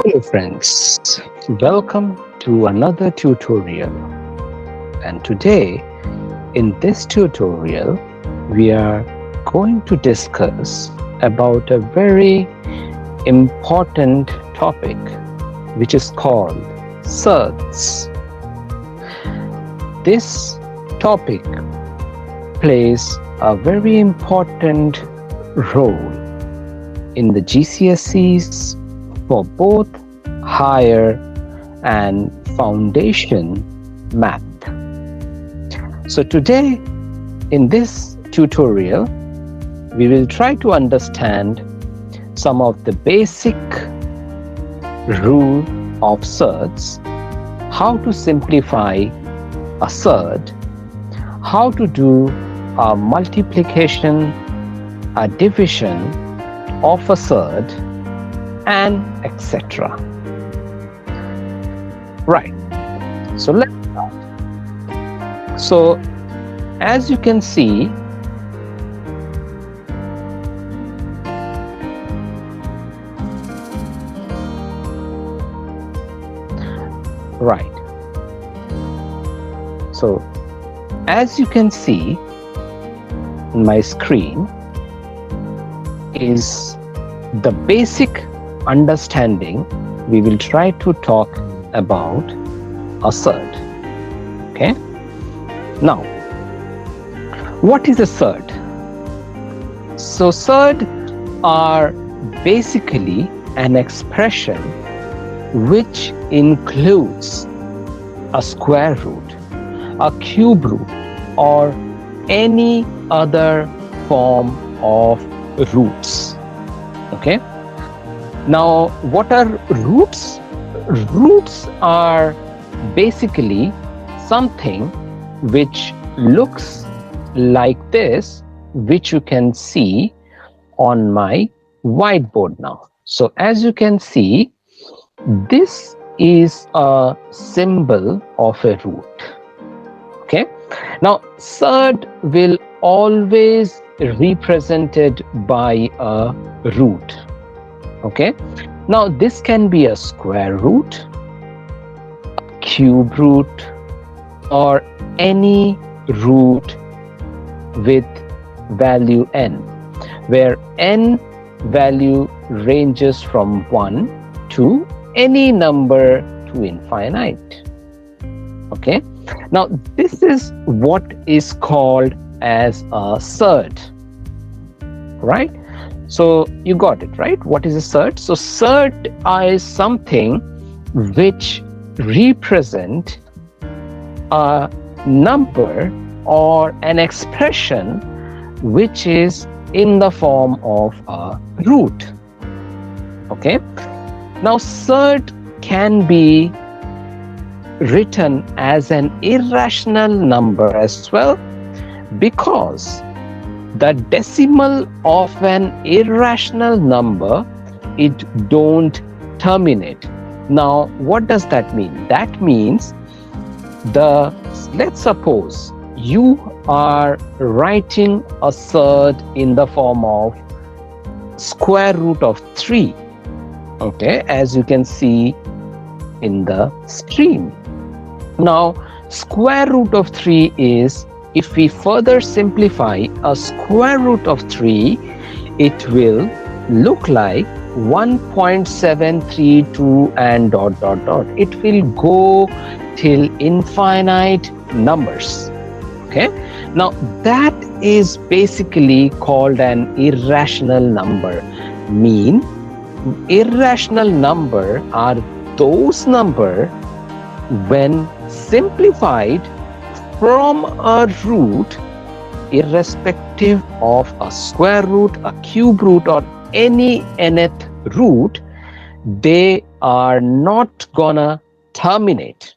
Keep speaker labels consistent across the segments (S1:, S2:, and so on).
S1: Hello friends, welcome to another tutorial. And today in this tutorial we are going to discuss about a very important topic which is called Surds. This topic plays a very important role in the GCSEs for both higher and foundation math. So today in this tutorial we will try to understand some of the basic rule of surds, how to simplify a surd, how to do a multiplication, a division of a surd, and etc. Right, so let's start. So as you can see, right, so as you can see on my screen is the basic understanding. We will try to talk about a surd. Okay, now what is a surd? So surd are basically an expression which includes a square root, a cube root, or any other form of roots. Okay, now what are roots? Roots are basically something which looks like this, which you can see on my whiteboard now. So as you can see, this is a symbol of a root. Okay, now surd will always represented by a root. Okay, now this can be a square root, cube root, or any root with value n, where n value ranges from 1 to any number to infinite. Okay, now this is what is called as a surd, right? So you got it, right? What is a surd? So surd is something which represent a number or an expression which is in the form of a root. Okay, now surd can be written as an irrational number as well, because the decimal of an irrational number, it don't terminate. Now what does that mean? That means let's suppose you are writing a surd in the form of square root of 3. Okay, as you can see in the screen. Now square root of 3 is, if we further simplify a square root of 3, it will look like 1.732 and ... It will go till infinite numbers. Okay, now that is basically called an irrational number. Irrational number are those number when simplified from a root, irrespective of a square root, a cube root, or any nth root, they are not gonna terminate.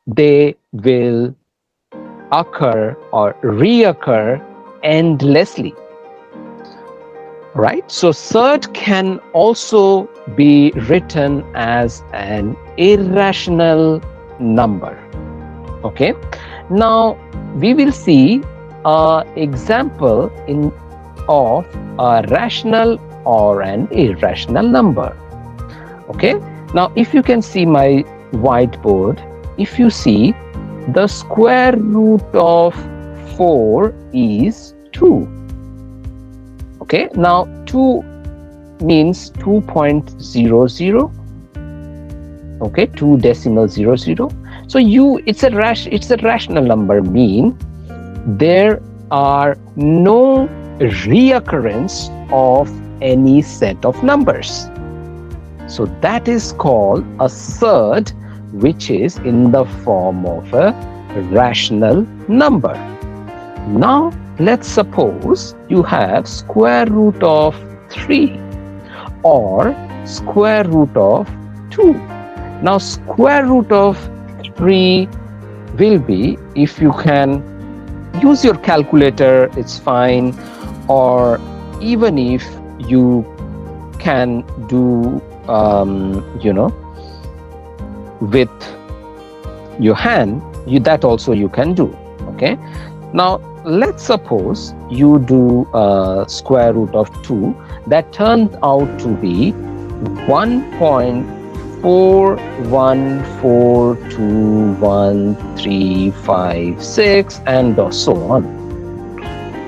S1: They will occur or reoccur endlessly. Right? So surd can also be written as an irrational number. Okay, now we will see an example of a rational or an irrational number. Okay, Now, if you can see my whiteboard, if you see, the square root of 4 is 2. Okay, now 2 means 2.00. Okay, 2.00. So it's a rational number, mean there are no reoccurrence of any set of numbers. So that is called a surd, which is in the form of a rational number. Now let's suppose you have square root of 3 or square root of 2. Now square root of 3 will be, if you can use your calculator, it's fine, or even if you can do with your hand, that also you can do. Okay, now let's suppose you do square root of 2, that turns out to be 1.41421356 and so on.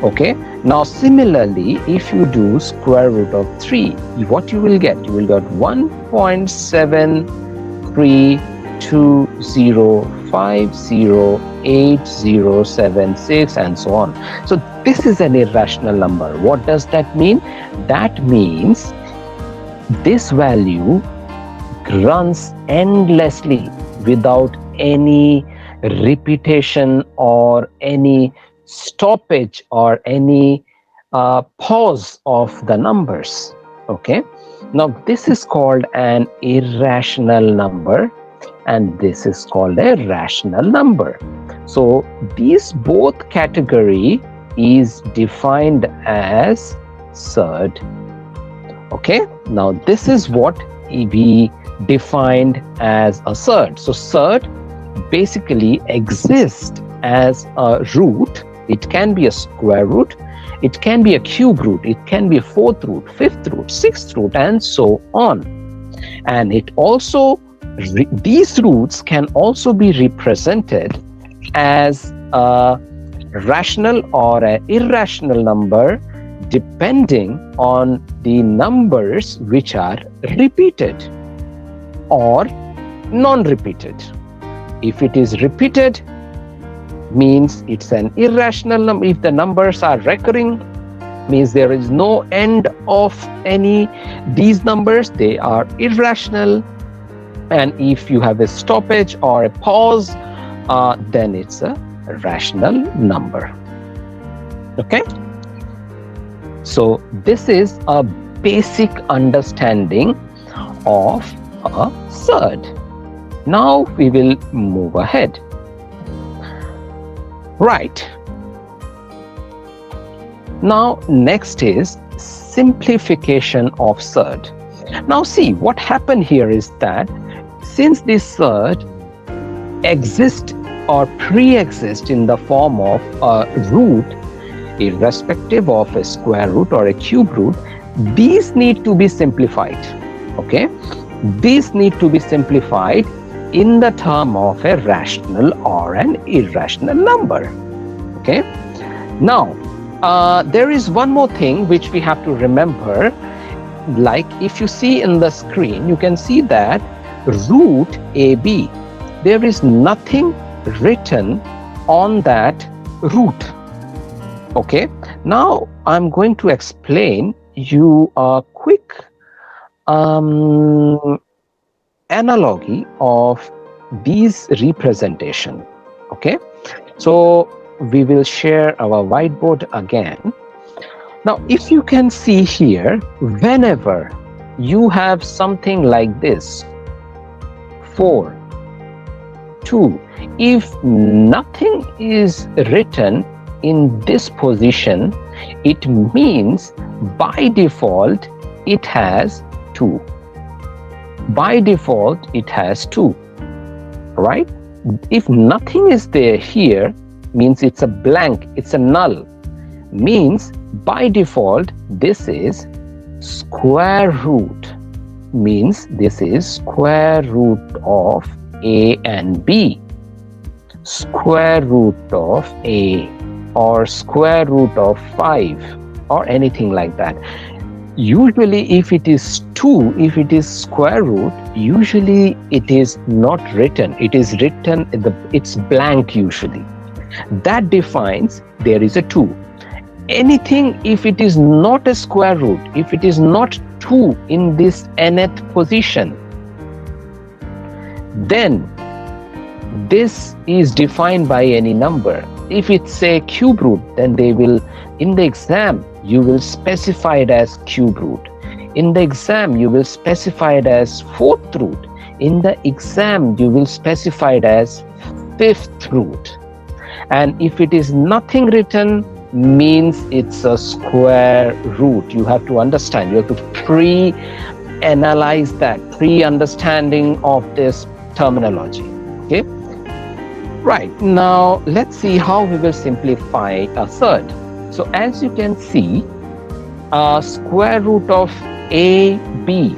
S1: Okay, now similarly, if you do square root of 3, what you will get? You will get 1.7320508076 and so on. So this is an irrational number. What does that mean? That means this value runs endlessly without any repetition or any stoppage or any pause of the numbers. Okay, now this is called an irrational number and this is called a rational number. So these both category is defined as surd. Okay, now this is what we defined as a surd. So surd basically exists as a root. It can be a square root, it can be a cube root, it can be a fourth root, fifth root, sixth root, and so on. And it also, these roots can also be represented as a rational or an irrational number depending on the numbers which are repeated or non-repeated. If it is repeated, means it's an irrational number. If the numbers are recurring, means there is no end of any these numbers, they are irrational. And if you have a stoppage or a pause, then it's a rational number. Okay, so this is a basic understanding of a surd. Now we will move ahead. Right. Now next is simplification of surd. Now see, what happened here is that since this surd exists or pre-exist in the form of a root, irrespective of a square root or a cube root, these need to be simplified. Okay, these need to be simplified in the term of a rational or an irrational number. Okay, now there is one more thing which we have to remember. Like if you see in the screen, you can see that root AB, there is nothing written on that root. Okay, now I'm going to explain you a quick analogy of these representation. Okay, so we will share our whiteboard again. Now if you can see here, whenever you have something like this 4, 2, if nothing is written in this position, it means by default it has 2. By default it has 2, right? If nothing is there here, means it's a blank, it's a null, means by default this is square root. means this is square root of a and b. Square root of a or square root of 5 or anything like that. Usually if it is 2, if it is square root, usually it is not written. It is written, it's blank usually. That defines there is a 2. Anything if it is not a square root, if it is not 2 in this nth position, then this is defined by any number. If it's a cube root, then they will, in the exam, you will specify it as cube root. In the exam, you will specify it as fourth root. In the exam, you will specify it as fifth root. And if it is nothing written, means it's a square root. You have to understand, you have to pre-analyze that, pre-understanding of this terminology. Okay? Right, now let's see how we will simplify a third. So as you can see, square root of AB,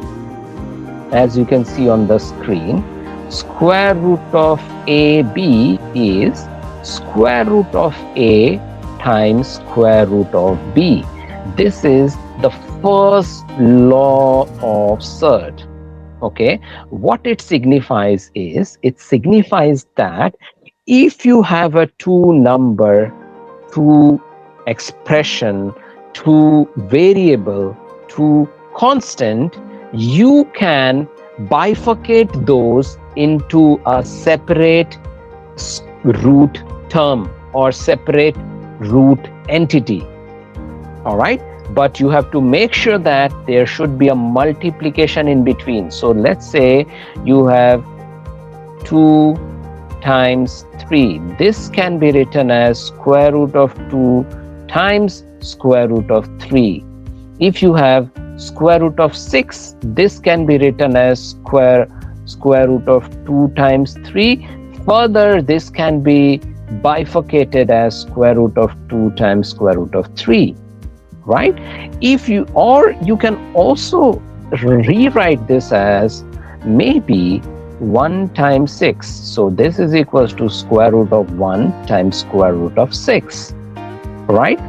S1: as you can see on the screen, square root of AB is square root of A times square root of B. This is the first law of surd. Okay, what it signifies is, it signifies that if you have a two number, two expression, two variable, two constant, you can bifurcate those into a separate root term or separate root entity. All right, but you have to make sure that there should be a multiplication in between. So let's say you have 2 times 3. This can be written as square root of 2 times square root of 3. If you have square root of 6, this can be written as square root of 2 times 3. Further, this can be bifurcated as square root of 2 times square root of 3, right? If you, or you can also rewrite this as maybe 1 times 6. So this is equals to square root of 1 times square root of 6, right?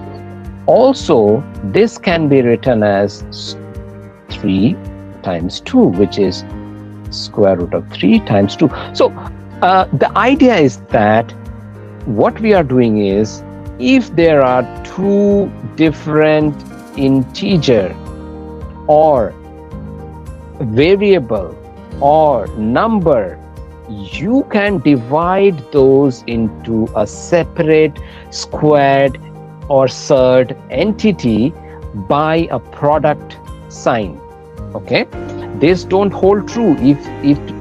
S1: Also, this can be written as 3 times 2, which is square root of 3 times 2. So the idea is that what we are doing is, if there are two different integer or variable or number, you can divide those into a separate squared or surd entity by a product sign. Okay, this don't hold true if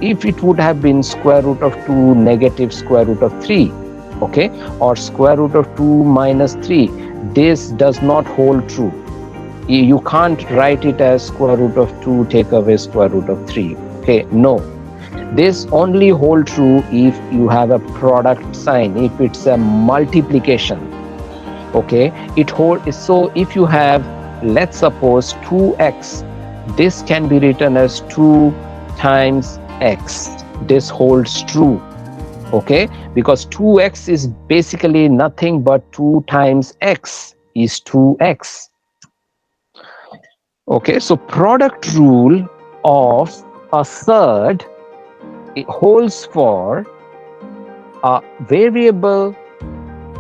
S1: it would have been square root of 2 negative square root of 3, okay, or square root of 2 minus 3. This does not hold true. You can't write it as square root of 2 take away square root of 3. Okay, no, this only hold true if you have a product sign, if it's a multiplication. Okay, it holds. So if you have, let's suppose 2x, this can be written as 2 times x. This holds true. Okay, because 2x is basically nothing but 2 times x is 2x. Okay, so product rule of a third, it holds for a variable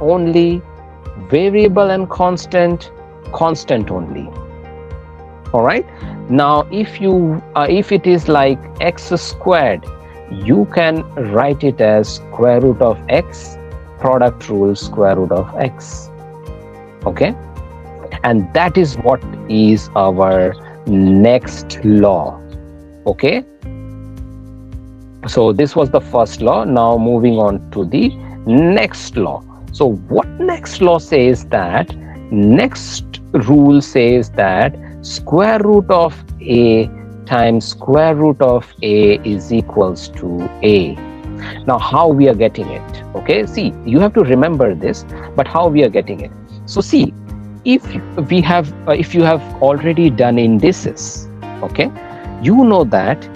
S1: only, variable and constant, constant only. All right, now if you if it is like x squared, you can write it as square root of x, product rule square root of x. Okay, and that is what is our next law. Okay, so this was the first law. Now moving on to the next law. So what next law says? That next rule says that square root of a times square root of a is equals to a. Now how we are getting it? Okay, see, you have to remember this, but how we are getting it? So see, if we have if you have already done indices, okay, you know that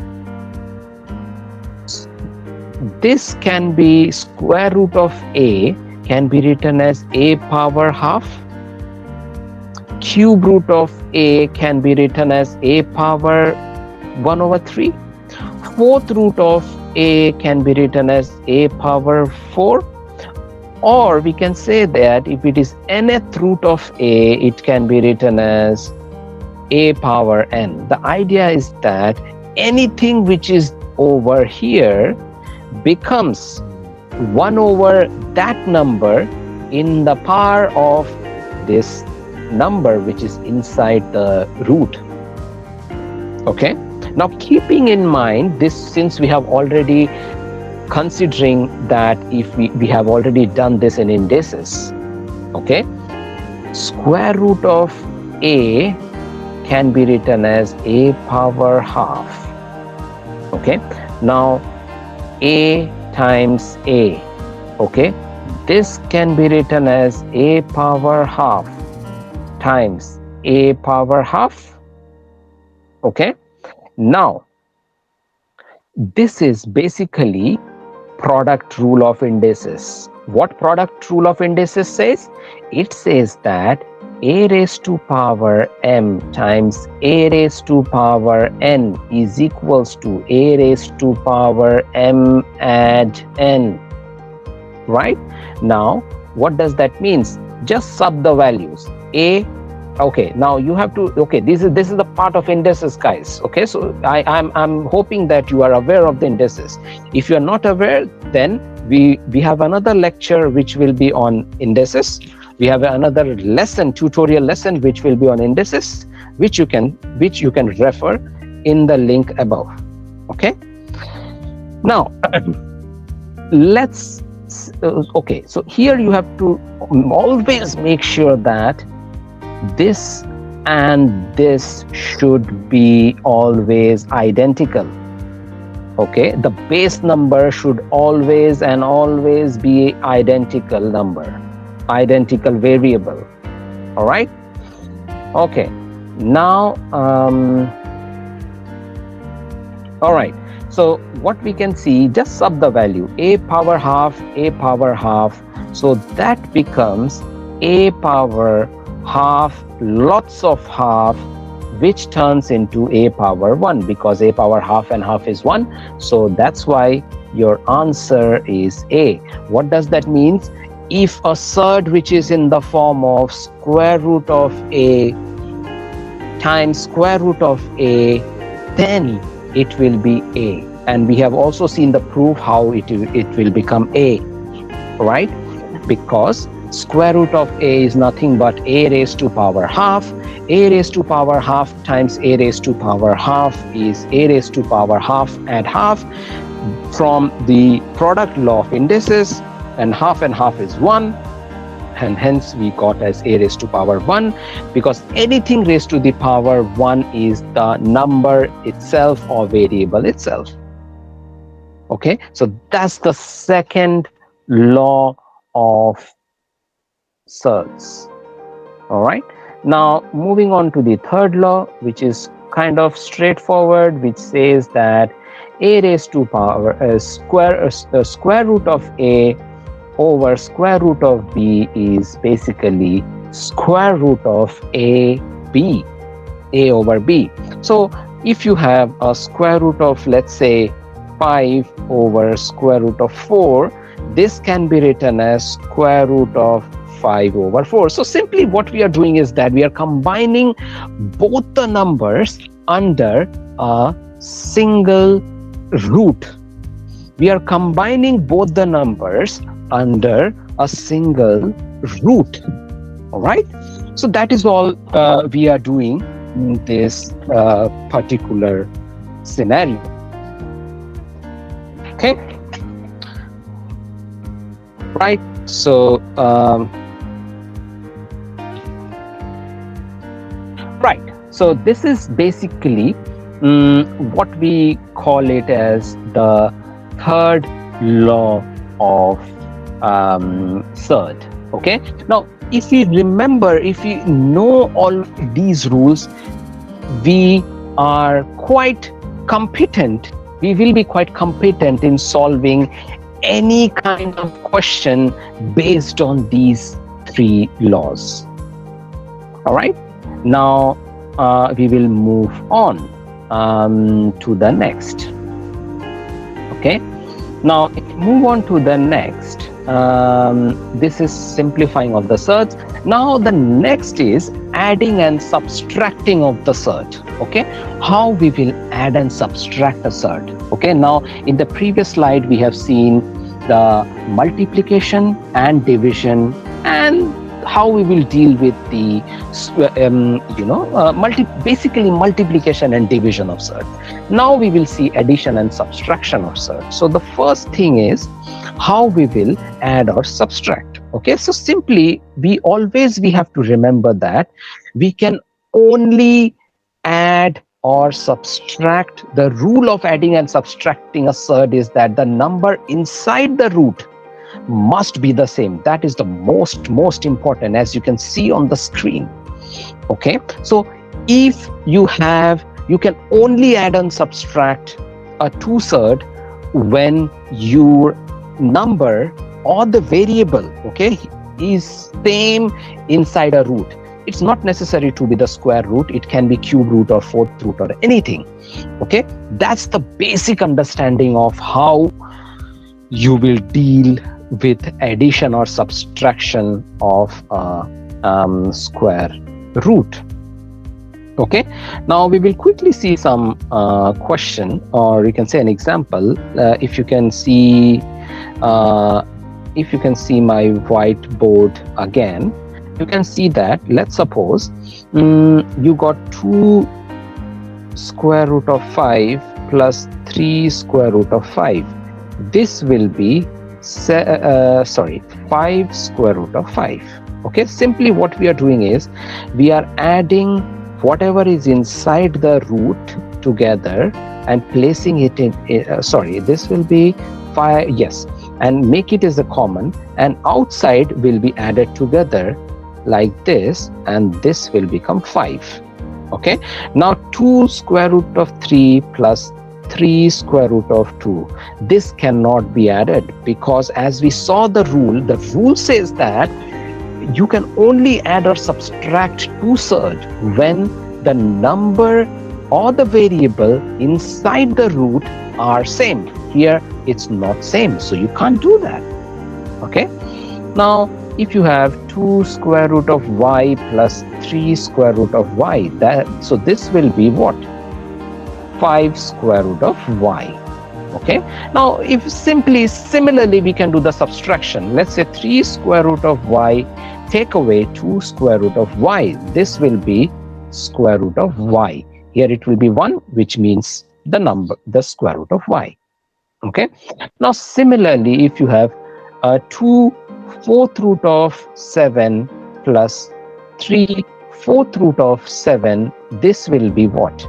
S1: this can be square root of a can be written as a power half. Cube root of a can be written as a power 1 over 3. Fourth root of a can be written as a power 4. Or we can say that if it is nth root of a, it can be written as a power n. The idea is that anything which is over here becomes 1 over that number in the power of this number which is inside the root. Okay, now keeping in mind this, since we have already considering that if we have already done this in indices, okay, square root of a can be written as a power half. Okay, now a times a, okay, this can be written as a power half times a power half. Okay, now this is basically product rule of indices. What product rule of indices says? It says that a raised to power m times a raised to power n is equals to a raised to power m add n. Right? Now, what does that mean? Just sub the values. A, okay, now you have to, okay, this is the part of indices, guys. Okay, so I'm hoping that you are aware of the indices. If you are not aware, then we have another lecture which will be on indices. We have another lesson, tutorial lesson, which will be on indices, which you can refer in the link above. Okay, now let's okay, so here you have to always make sure that this and this should be always identical. Okay, the base number should always be identical number, identical variable. All right, okay, now all right, so what we can see, just sub the value a power half, so that becomes a power half lots of half, which turns into a power 1, because a power half and half is 1. So that's why your answer is A. What does that mean? If a surd which is in the form of square root of a times square root of a, then it will be A. And we have also seen the proof how it will become A, right? Because square root of a is nothing but a raised to power half. A raised to power half times a raised to power half is a raised to power half and half from the product law of indices, and half is 1, and hence we got as a raised to power 1, because anything raised to the power 1 is the number itself or variable itself. Okay, so that's the second law of Surds. All right, now moving on to the third law, which is kind of straightforward, which says that a raised to power square root of a over square root of b is basically square root of a over b. So if you have a square root of, let's say, 5 over square root of 4, this can be written as square root of 5 over 4. So simply what we are doing is that we are combining both the numbers under a single root. We are combining both the numbers under a single root. All right, so that is all we are doing in this particular scenario. Okay, right, so right, so this is basically what we call it as the third law of Surd. Okay, now if you remember, if you know all these rules, we are quite competent, we will be quite competent in solving any kind of question based on these three laws. All right, now we will move on to the next. Okay, now if we move on to the next, this is simplifying of the surds. Now the next is adding and subtracting of the surd. Okay, how we will add and subtract a surd. Okay, now in the previous slide we have seen the multiplication and division and how we will deal with the basically multiplication and division of surd. Now we will see addition and subtraction of surd. So the first thing is how we will add or subtract. Okay, so simply we have to remember that we can only add or subtract. The rule of adding and subtracting a surd is that the number inside the root must be the same. That is the most important, as you can see on the screen. Okay, so if you can only add and subtract a two surd when your number or the variable, okay, is same inside a root. It's not necessary to be the square root, it can be cube root or fourth root or anything. Okay, that's the basic understanding of how you will deal with addition or subtraction of a square root. Okay, now we will quickly see some question, or you can say an example. If you can see my whiteboard again, you can see that, let's suppose you got 2 square root of 5 plus 3 square root of 5. This will be 5 square root of 5. Okay, simply what we are doing is we are adding whatever is inside the root together and placing it in this will be 5, yes, and make it as a common, and outside will be added together like this, and this will become 5. Okay, now 2 square root of 3 plus 3 square root of 2, this cannot be added, because as we saw the rule says that you can only add or subtract two surd when the number or the variable inside the root are same. Here it's not same, so you can't do that. Okay, now if you have 2 square root of y plus 3 square root of y, so this will be what? 5 square root of y. Okay, now if similarly we can do the subtraction. Let's say 3 square root of y take away 2 square root of y, this will be square root of y. Here it will be 1, which means the square root of y. Okay, now similarly if you have 2 fourth root of 7 plus 3 fourth root of 7, this will be what?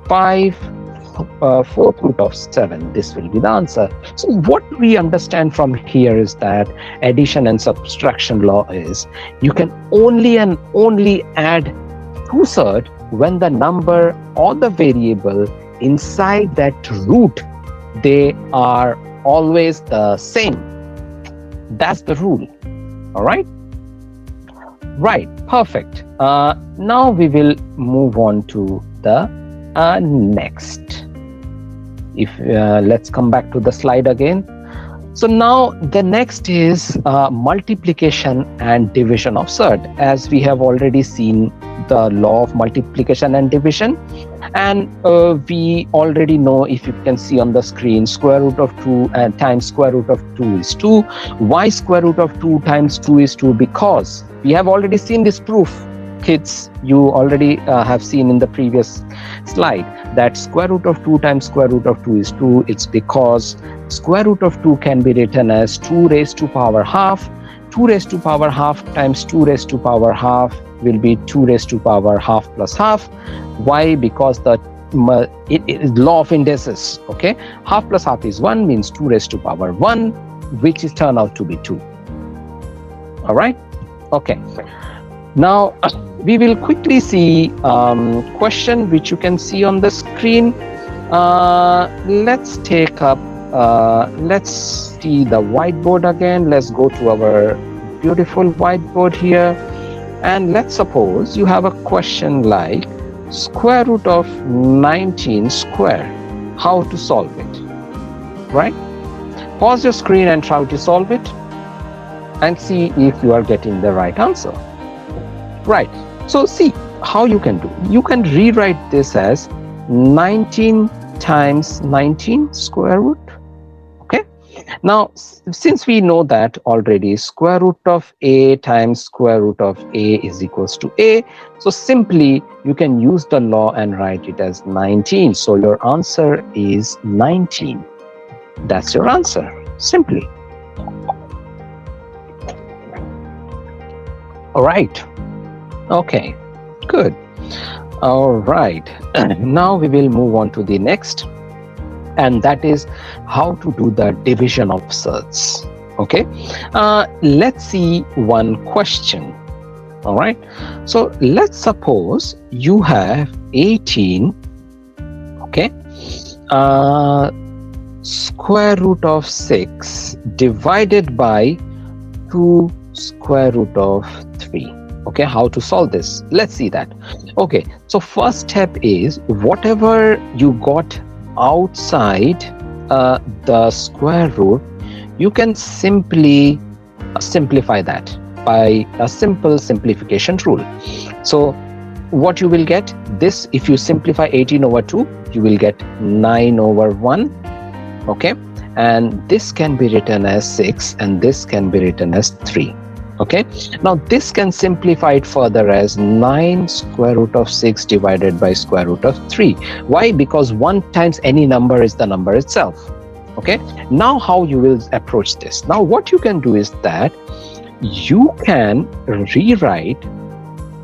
S1: 5 fourth root of 7. This will be the answer. So what we understand from here is that addition and subtraction law is you can only and only add two surd when the number or the variable inside that root, they are always the same. That's the rule. All right, perfect. Now we will move on to the next. If let's come back to the slide again. So now the next is multiplication and division of surd. As we have already seen the law of multiplication and division, and we already know, if you can see on the screen, square root of 2 times square root of 2 is 2. Why square root of 2 times 2 is 2? Because we have already seen this proof. Kids, you already have seen in the previous slide that square root of 2 times square root of 2 is 2. It's because square root of 2 can be written as 2 raised to power half. 2 raised to power half times 2 raised to power half will be 2 raised to power half plus half. Why? Because it is law of indices. Okay, half plus half is 1, means 2 raised to power 1, which is turned out to be 2. All right, okay. Now we will quickly see question which you can see on the screen. Let's take up, let's see the whiteboard again. Let's go to our beautiful whiteboard here, and let's suppose you have a question like square root of 19 square. How to solve it, right? Pause your screen and try to solve it and see if you are getting the right answer. Right, so see how you can do. You can rewrite this as 19 times 19 square root. Okay, now since we know that already square root of a times square root of a is equals to a, so simply you can use the law and write it as 19. So your answer is 19. That's your answer, simply. All right. Okay, good. All right. Now we will move on to the next, and that is how to do the division of surds. Okay. Let's see one question. All right. So let's suppose you have 18. Okay. Square root of 6 divided by 2 square root of 3. Okay, how to solve this? Let's see that. Okay, so first step is whatever you got outside the square root, you can simply simplify that by a simple simplification rule. So what you will get, this, if you simplify 18 over 2, you will get 9 over 1. Okay, and this can be written as 6 and this can be written as 3. Okay, now this can simplify it further as 9 square root of 6 divided by square root of 3. Why? Because 1 times any number is the number itself. Okay, now how you will approach this? Now what you can do is that you can rewrite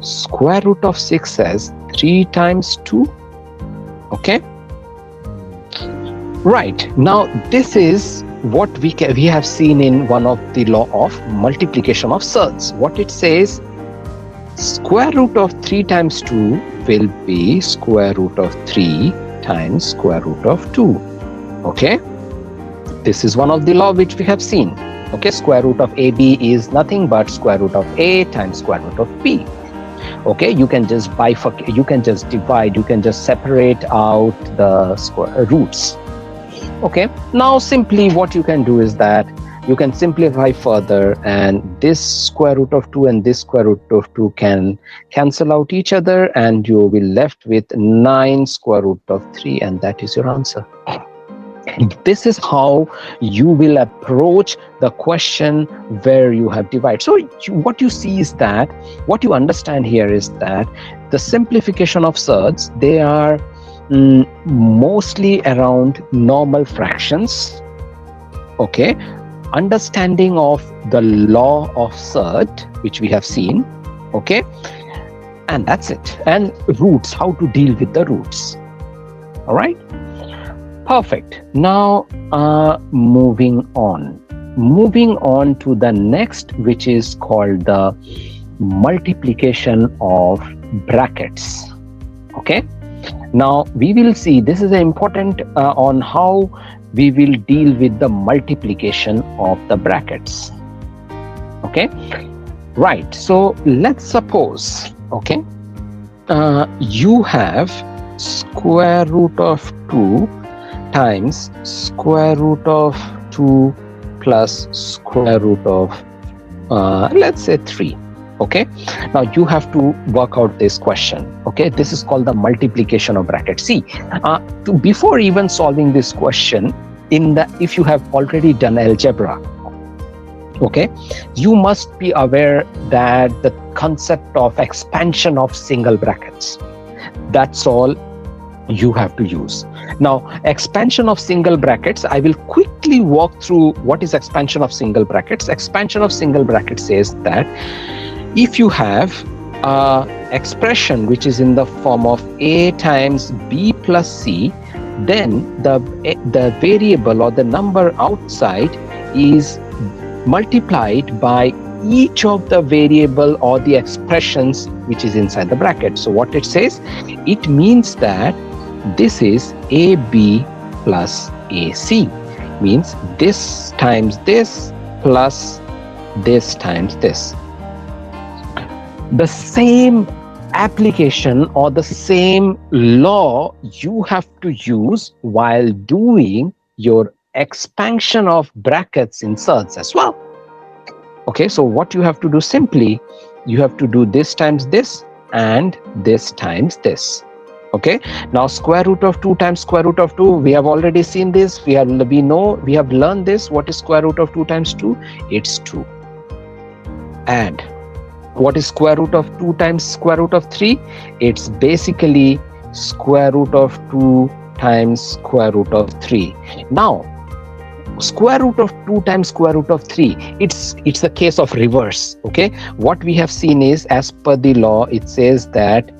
S1: square root of 6 as 3 times 2. Okay, right, now this is what we have seen in one of the law of multiplication of surds. What it says, square root of 3 times 2 will be square root of 3 times square root of 2. Okay, this is one of the law which we have seen. Okay, square root of AB is nothing but square root of A times square root of B. Okay, you can just bifurcate, you can just divide, you can just separate out the square roots. Okay, now simply what you can do is that you can simplify further, and this square root of 2 and this square root of 2 can cancel out each other, and you will be left with 9 square root of 3, and that is your answer. This is how you will approach the question where you have divided. So what you see is that, what you understand here is that the simplification of surds, they are mostly around normal fractions. Okay, understanding of the law of surd, which we have seen. Okay, and that's it. And roots, how to deal with the roots. All right, perfect. Now moving on to the next, which is called the multiplication of brackets. Okay, now we will see, this is important on how we will deal with the multiplication of the brackets. Okay, right, so let's suppose, okay, you have square root of 2 times square root of 2 plus square root of let's say 3. Okay, now you have to work out this question. Okay, this is called the multiplication of brackets. See, before even solving this question, if you have already done algebra, okay, you must be aware that the concept of expansion of single brackets, that's all you have to use. Now, expansion of single brackets, I will quickly walk through what is expansion of single brackets. Expansion of single brackets says that if you have an expression which is in the form of a times b plus c, then the variable or the number outside is multiplied by each of the variable or the expressions which is inside the bracket. So what it says, it means that this is AB plus AC, means this times this plus this times this. The same application or the same law you have to use while doing your expansion of brackets in Surds as well. Okay, so what you have to do, simply you have to do this times this and this times this. Okay, now square root of 2 times square root of 2, we have already seen this, we have learned this. What is square root of 2 times 2? It's 2. And what is square root of 2 times square root of 3? It's basically square root of 2 times square root of 3. Now square root of 2 times square root of 3, it's a case of reverse. Okay, what we have seen is, as per the law, it says that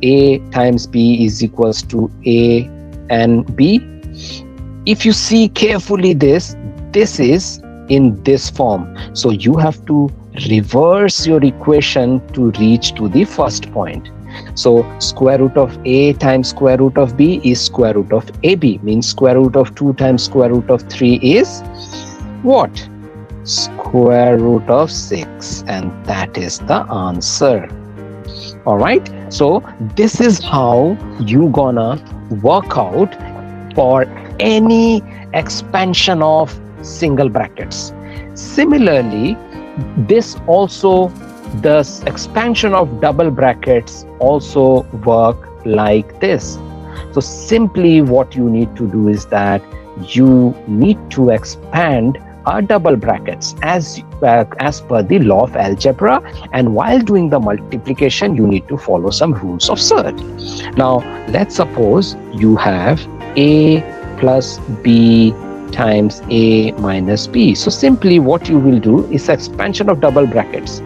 S1: A times B is equals to A and B. If you see carefully, this is in this form, so you have to reverse your equation to reach to the first point. So square root of A times square root of B is square root of AB, means square root of 2 times square root of 3 is what? Square root of 6, and that is the answer. All right, so this is how you gonna work out for any expansion of single brackets. Similarly, this also, the expansion of double brackets also work like this. So simply what you need to do is that you need to expand our double brackets as per the law of algebra, and while doing the multiplication you need to follow some rules of Surd. Now let's suppose you have A plus B times A minus B. So simply what you will do is expansion of double brackets.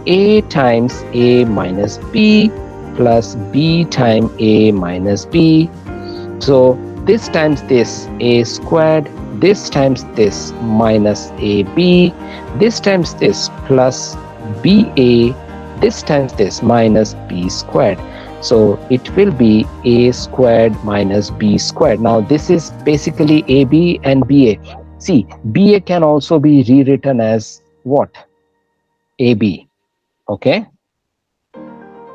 S1: A times A minus B plus B times A minus B. So this times this, A squared, this times this minus AB, this times this plus BA, this times this minus B squared. So it will be A squared minus B squared. Now this is basically AB and BA. See, BA can also be rewritten as what? AB. Okay,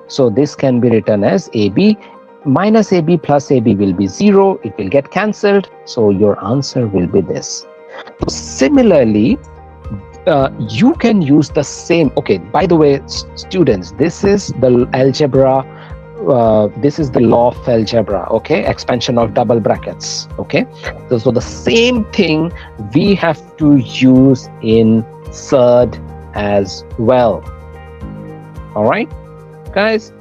S1: so this can be written as AB. Minus AB plus AB will be 0, it will get cancelled, so your answer will be this. Similarly, you can use the same. Okay, by the way, students, this is the algebra, this is the law of algebra. Okay, expansion of double brackets. Okay, so the same thing we have to use in Surd as well. All right, guys.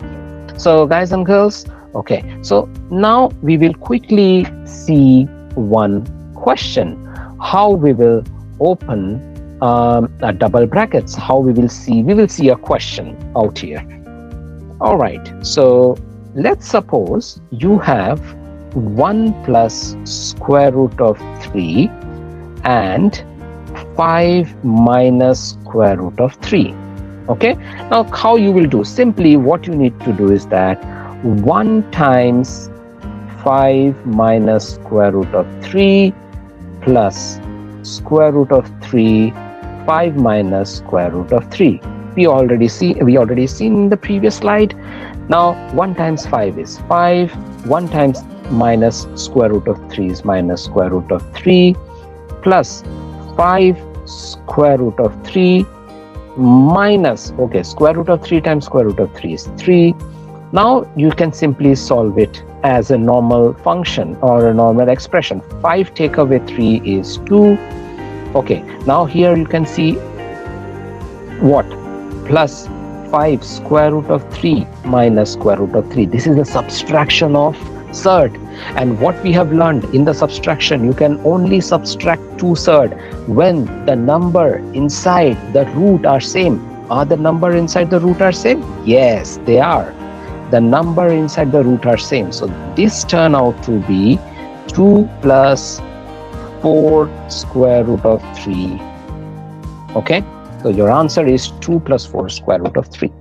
S1: So guys and girls, okay, so now we will quickly see one question, how we will open double brackets, how we will see a question out here. All right, so let's suppose you have 1 plus square root of 3 and 5 minus square root of 3. Okay, now how you will do? Simply what you need to do is that 1 times 5 minus square root of 3 plus square root of 3, 5 minus square root of 3. We already seen in the previous slide. Now 1 times 5 is 5, 1 times minus square root of 3 is minus square root of 3, plus 5 square root of 3 minus, okay, square root of 3 times square root of 3 is 3. Now you can simply solve it as a normal function or a normal expression. 5 take away 3 is 2. Okay, now here you can see what? Plus 5 square root of 3 minus square root of 3. This is the subtraction of Surd. And what we have learned in the subtraction, you can only subtract 2 Surd when the number inside the root are same. Are the number inside the root are same? Yes, they are. The number inside the root are same. So this turn out to be 2 plus 4 square root of 3. Okay, So your answer is 2 plus 4 square root of 3.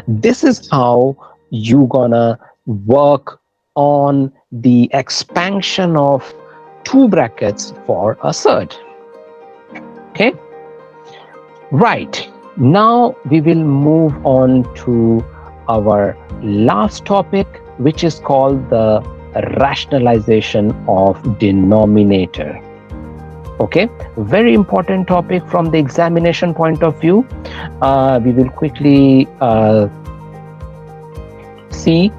S1: This is how you gonna work on the expansion of two brackets for a surd. Okay, right. Now we will move on to our last topic, which is called the rationalization of denominator. Okay, very important topic from the examination point of view. We will quickly see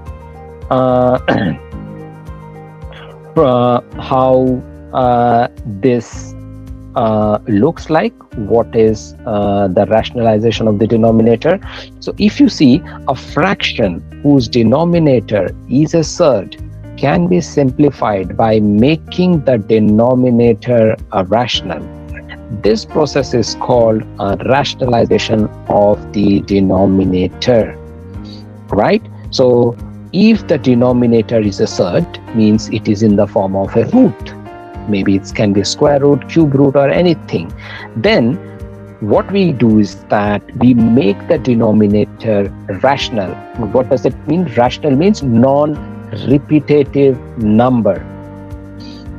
S1: how this looks like, what is the rationalization of the denominator. So if you see a fraction whose denominator is a surd can be simplified by making the denominator a rational. This process is called a rationalization of the denominator, right? So if the denominator is a surd, means it is in the form of a root. Maybe it can be square root, cube root, or anything. Then what we do is that we make the denominator rational. What does it mean? Rational means non-repetitive number.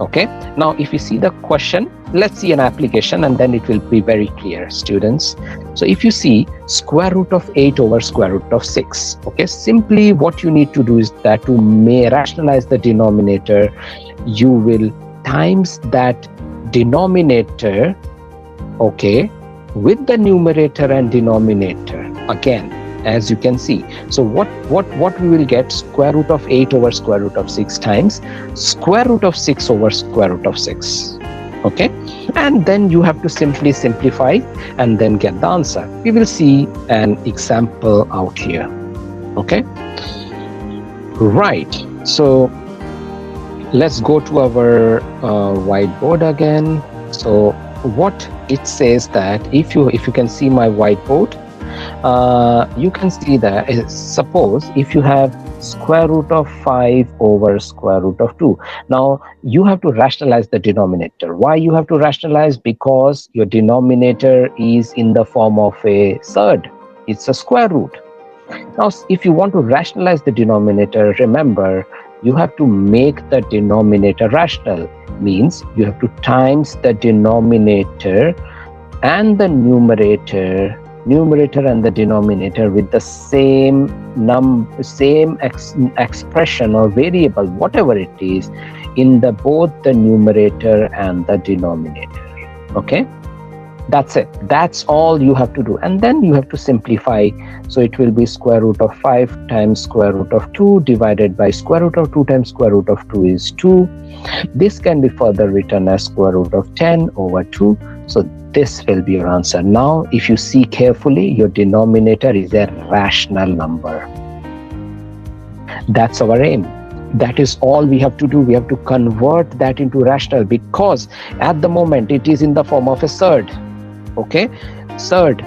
S1: Okay. Now, if you see the question, let's see an application and then it will be very clear, students. So if you see square root of 8 over square root of 6, okay, simply what you need to do is that to rationalize the denominator, you will times that denominator, okay, with the numerator and denominator again, as you can see. So what we will get? Square root of 8 over square root of 6 times square root of 6 over square root of 6. Okay, and then you have to simply simplify and then get the answer. We will see an example out here. Okay, right. So let's go to our whiteboard again. So what it says that if you can see my whiteboard, you can see that suppose if you have square root of 5 over square root of 2. Now you have to rationalize the denominator. Why you have to rationalize? Because your denominator is in the form of a surd. It's a square root. Now if you want to rationalize the denominator, remember you have to make the denominator rational. Means you have to times the denominator and the numerator and the denominator with the same expression or variable, whatever it is, in the both the numerator and the denominator. Okay, that's it. That's all you have to do, and then you have to simplify. So it will be square root of 5 times square root of 2 divided by square root of 2 times square root of 2 is 2. This can be further written as square root of 10 over 2. So this will be your answer. Now, if you see carefully, your denominator is a rational number. That's our aim. That is all we have to do. We have to convert that into rational, because at the moment it is in the form of a surd. Okay, surd,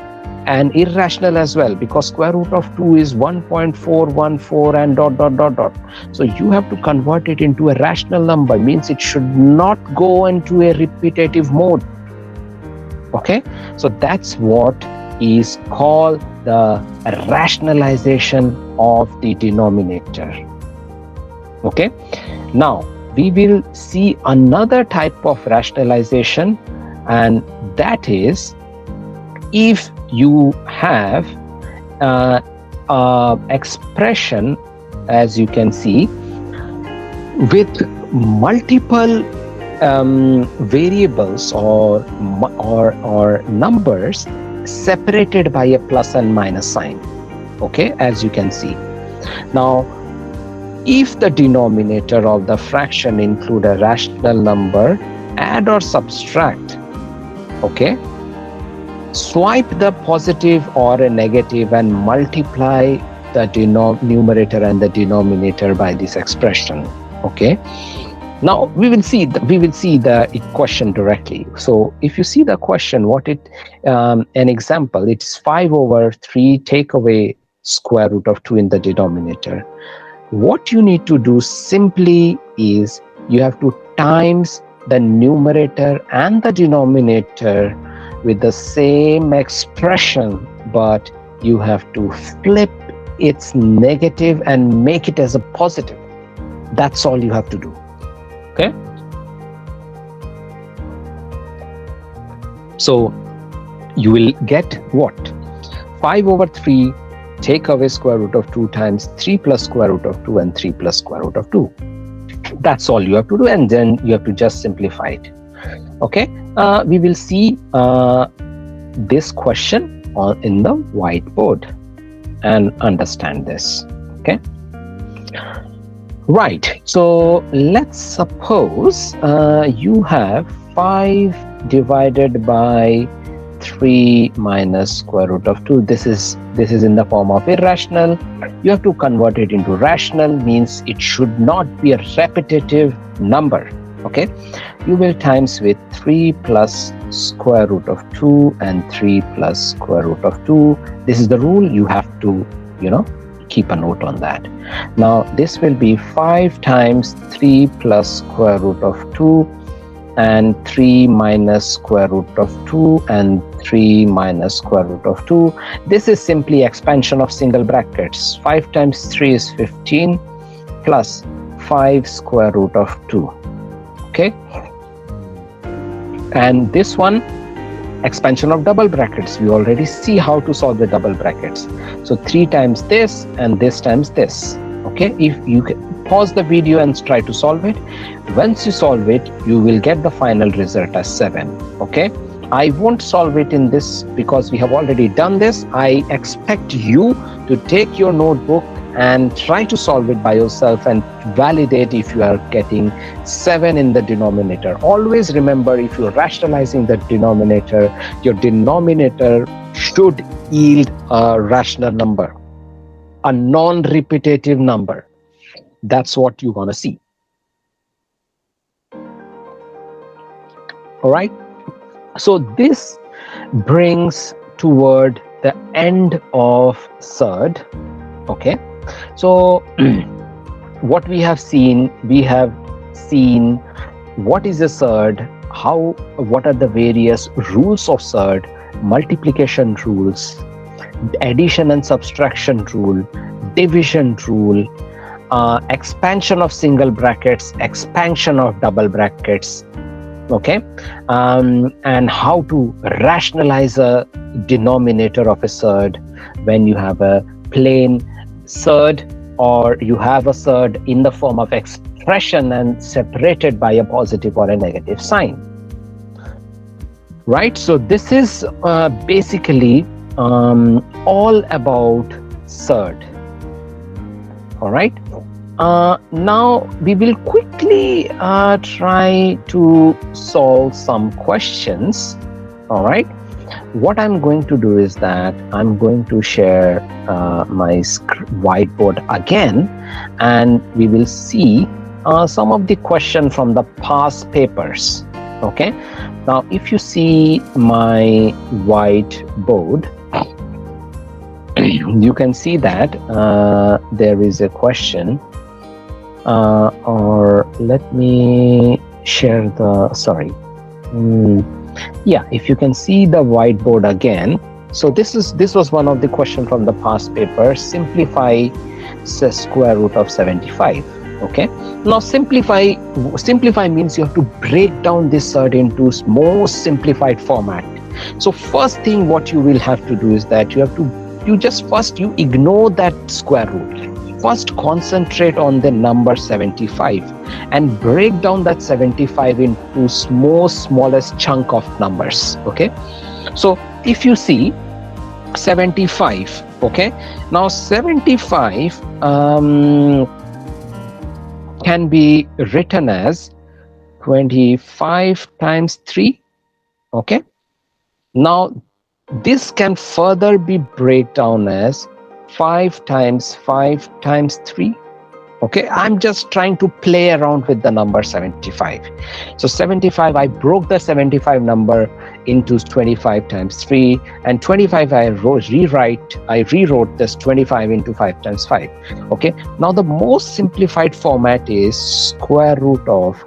S1: and irrational as well, because square root of 2 is 1.414 and dot. So you have to convert it into a rational number. Means it should not go into a repetitive mode. Okay, so that's what is called the rationalization of the denominator. Okay, now we will see another type of rationalization, and that is if you have expression, as you can see, with multiple variables or numbers separated by a plus and minus sign. Okay, as you can see. Now, if the denominator of the fraction include a rational number, add or subtract. Okay, swipe the positive or a negative and multiply the numerator and the denominator by this expression. Okay, now we will see the question directly. So if you see the question, what it an example, it's 5 over 3, take away square root of 2 in the denominator. What you need to do simply is you have to times the numerator and the denominator with the same expression, but you have to flip its negative and make it as a positive. That's all you have to do. Okay? So you will get what? 5 over 3, take away square root of 2 times 3 plus square root of 2 and 3 plus square root of 2. That's all you have to do, and then you have to just simplify it. Okay? We will see this question in the whiteboard and understand this. Okay? Right. So let's suppose you have 5 divided by 3 minus square root of 2. This is in the form of irrational. You have to convert it into rational, means it should not be a repetitive number. Okay, you will times with 3 plus square root of 2 and 3 plus square root of 2. This is the rule. You have to, keep a note on that. Now this will be 5 times 3 plus square root of 2 and 3 minus square root of 2 and 3 minus square root of 2. This is simply expansion of single brackets. 5 times 3 is 15 plus 5 square root of 2. Okay, and this one, expansion of double brackets. We already see how to solve the double brackets. So 3 times this and this times this. Okay, if you can pause the video and try to solve it. Once you solve it, you will get the final result as 7. Okay, I won't solve it in this because we have already done this. I expect you to take your notebook and try to solve it by yourself and validate if you are getting 7 in the denominator. Always remember, if you're rationalizing the denominator, your denominator should yield a rational number, a non-repetitive number. That's what you want to see. All right. So this brings toward the end of Surd. Okay. So what we have seen what is a surd, what are the various rules of surd, multiplication rules, addition and subtraction rule, division rule, expansion of single brackets, expansion of double brackets. Okay, and how to rationalize a denominator of a surd when you have a plain surd, or you have a surd in the form of expression and separated by a positive or a negative sign. Right, so this is basically all about surd. All right, now we will quickly try to solve some questions. All right, what I'm going to do is that I'm going to share my whiteboard again, and we will see some of the questions from the past papers. Okay, now if you see my whiteboard, you can see that there is a question, or let me share the, yeah, if you can see the whiteboard again. So this was one of the questions from the past paper. Simplify the square root of 75. Okay, now simplify means you have to break down this surd into most simplified format. So first thing what you will have to do is that you ignore that square root. First concentrate on the number 75 and break down that 75 into smallest chunk of numbers. Okay, so if you see 75, okay, now 75 can be written as 25 times 3. Okay, now this can further be break down as 5 times 5 times 3. Okay, I'm just trying to play around with the number 75. So 75, I broke the 75 number into 25 times 3, and 25 I rewrote this 25 into 5 times 5. Okay, now the most simplified format is square root of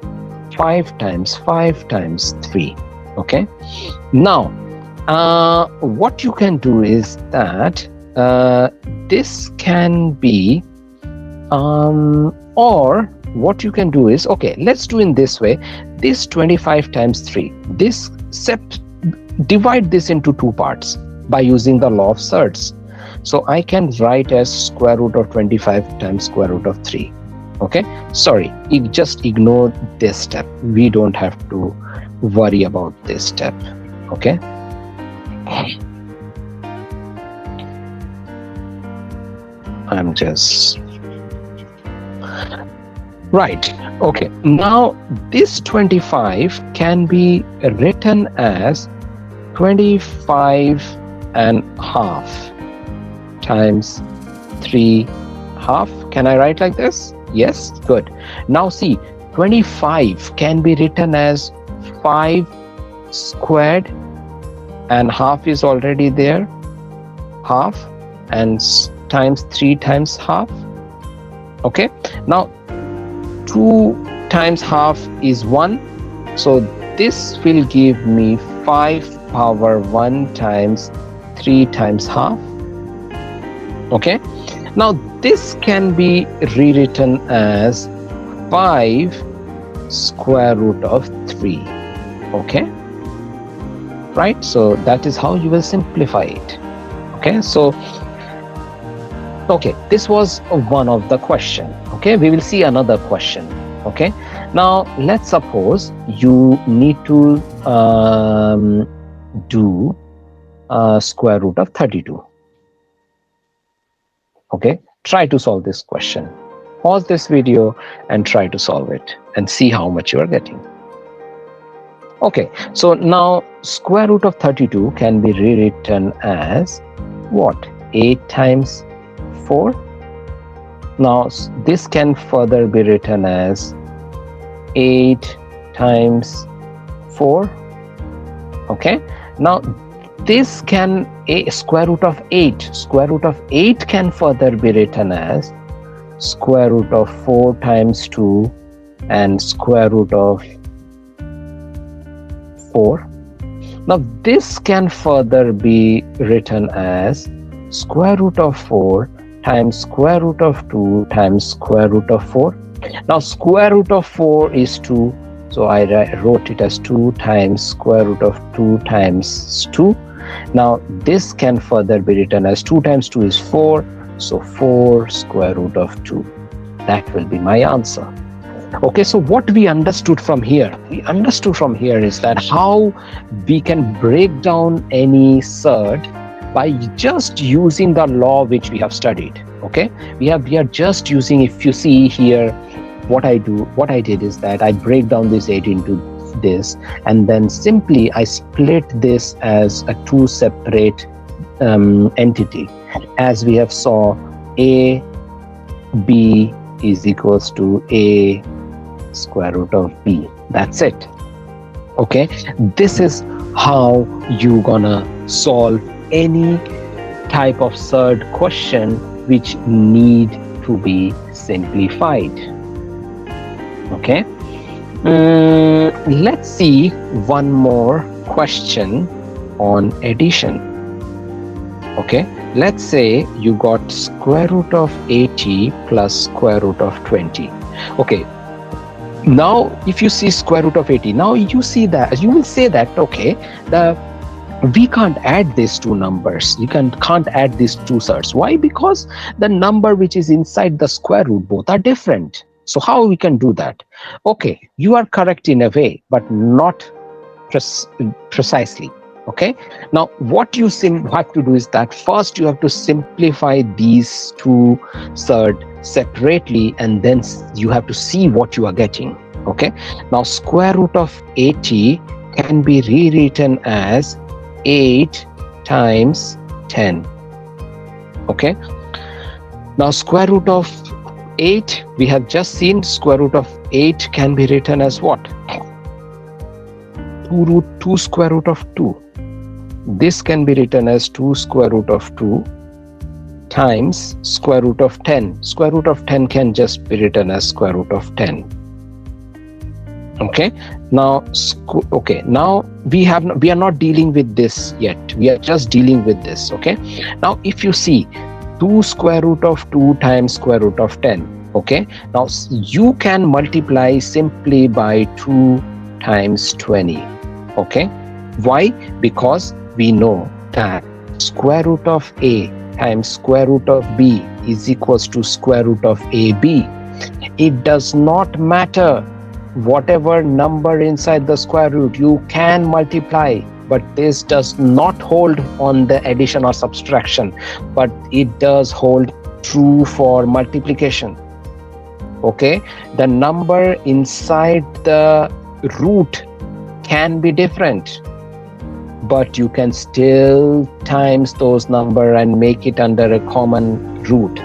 S1: 5 times 5 times 3. Okay, now What you can do is that this can be, or what you can do is, okay, let's do in this way. This 25 times 3, this divide this into two parts by using the law of surds. So I can write as square root of 25 times square root of 3. Okay, sorry, just ignore this step. We don't have to worry about this step. Okay. I'm just right. Okay, now this 25 can be written as 25 and half times 3 half. Can I write like this? Yes, good. Now see, 25 can be written as 5 squared, and half is already there, half, and times 3 times half. Okay, now 2 times half is 1, so this will give me 5 power 1 times 3 times half. Okay, now this can be rewritten as 5 square root of 3. Okay, right? So that is how you will simplify it. Okay, so okay, this was one of the question. Okay, we will see another question. Okay, now let's suppose you need to do square root of 32. Okay, try to solve this question. Pause this video and try to solve it and see how much you are getting. Okay, so now square root of 32 can be rewritten as what? 8 times 4. Now this can further be written as 8 times 4. Okay, now this can, a square root of 8. Square root of 8 can further be written as square root of 4 times 2 and square root of 4. Now this can further be written as square root of 4 times square root of 2 times square root of 4. Now square root of 4 is 2, so I wrote it as 2 times square root of 2 times 2. Now this can further be written as 2 times 2 is 4, so 4 square root of 2. That will be my answer. Okay, so what we understood from here? We understood from here is that how we can break down any surd by just using the law which we have studied. Okay, we are just using, if you see here, what I did is that I break down this 8 into this, and then simply I split this as a two separate entity, as we have saw a b is equals to a square root of b. That's it. Okay, this is how you gonna solve any type of surd question which need to be simplified. Okay, let's see one more question on addition. Okay, let's say you got square root of 80 plus square root of 20. Okay, now if you see square root of 80, now you see that, you will say that, okay, we can't add these two numbers. You can't add these two surds. Why? Because the number which is inside the square root, both are different. So how we can do that? Okay, you are correct in a way, but not precisely. Okay, now what you have to do is that first you have to simplify these two surd separately, and then you have to see what you are getting. Okay, now square root of 80 can be rewritten as 8 times 10. Okay, now square root of 8, we have just seen square root of 8 can be written as what? 2 square root of 2. This can be written as 2 square root of 2 times square root of 10. Square root of 10 can just be written as square root of 10. Okay, now now we are not dealing with this yet. We are just dealing with this. Okay, now if you see 2 square root of 2 times square root of 10. Okay, now you can multiply simply by 2 times 20. Okay, why? Because we know that square root of a times square root of b is equals to square root of ab. It does not matter whatever number inside the square root, you can multiply, but this does not hold on the addition or subtraction, but it does hold true for multiplication. Okay, the number inside the root can be different, but you can still times those number and make it under a common root.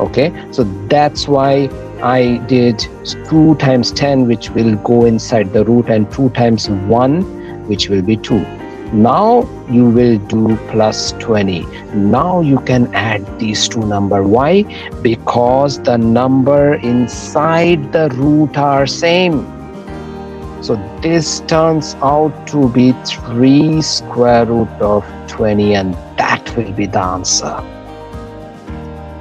S1: Okay, so that's why I did 2 times 10, which will go inside the root, and 2 times 1, which will be 2. Now you will do plus 20. Now you can add these two numbers. Why? Because the number inside the root are same. So this turns out to be 3 square root of 20, and that will be the answer.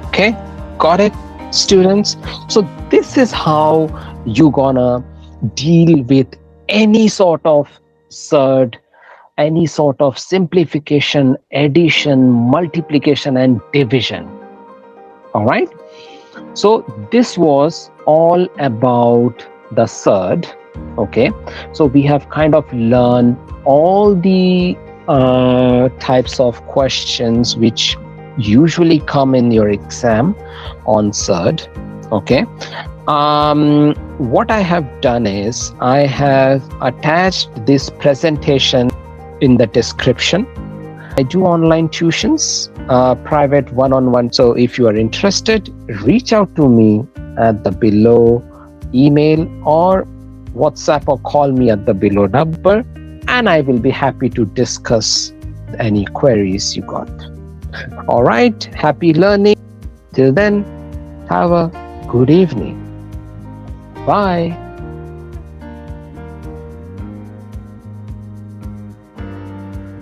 S1: Okay, got it, students? So this is how you're gonna deal with any sort of surd, any sort of simplification, addition, multiplication, and division. All right, so this was all about the surd. Okay, so we have kind of learned all the types of questions which usually come in your exam on surd. Okay, what I have done is I have attached this presentation in the description. I do online tuitions, private one-on-one. So if you are interested, reach out to me at the below email or WhatsApp, or call me at the below number, and I will be happy to discuss any queries you got. All right, happy learning. Till then, have a good evening. Bye.